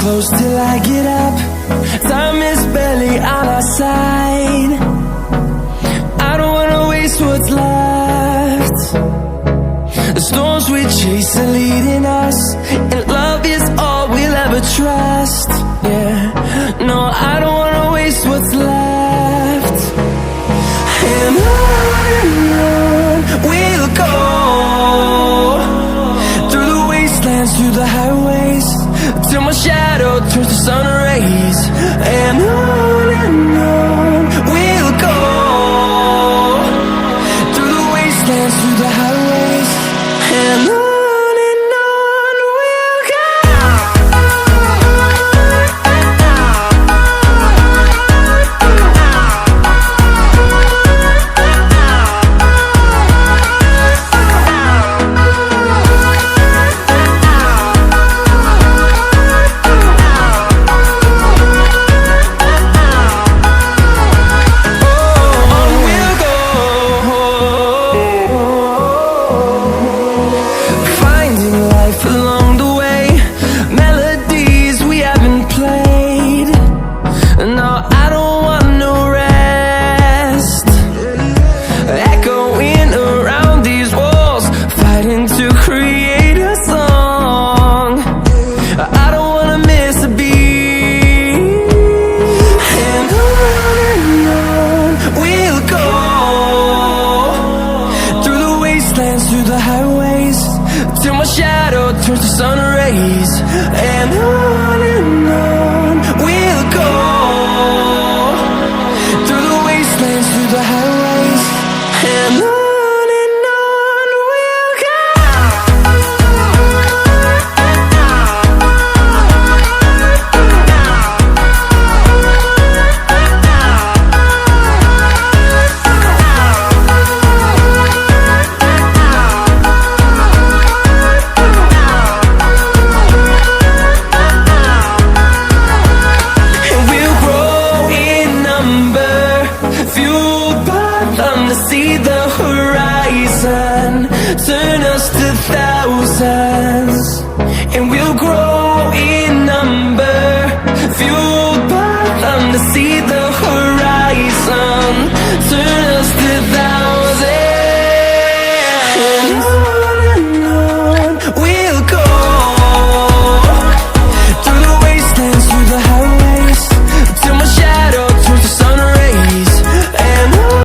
close till I get up. Time is barely on our side. I don't wanna waste what's left. The storms we chase are leading us, and love is all we'll ever trust. Yeah, no, I don't wanna waste what's left. And on we'll go, through the wastelands, through the highways, till my shadow turns to sun rays. And on we'll go, through the wastelands, through the highways, and on we'll go. Through the highways, till my shadow turns to sun rays. And on we'll go, through the wastelands, through the highways, and on we'll go. See the horizon, turn us to thousands, and we'll grow in number, fueled by them to see the horizon.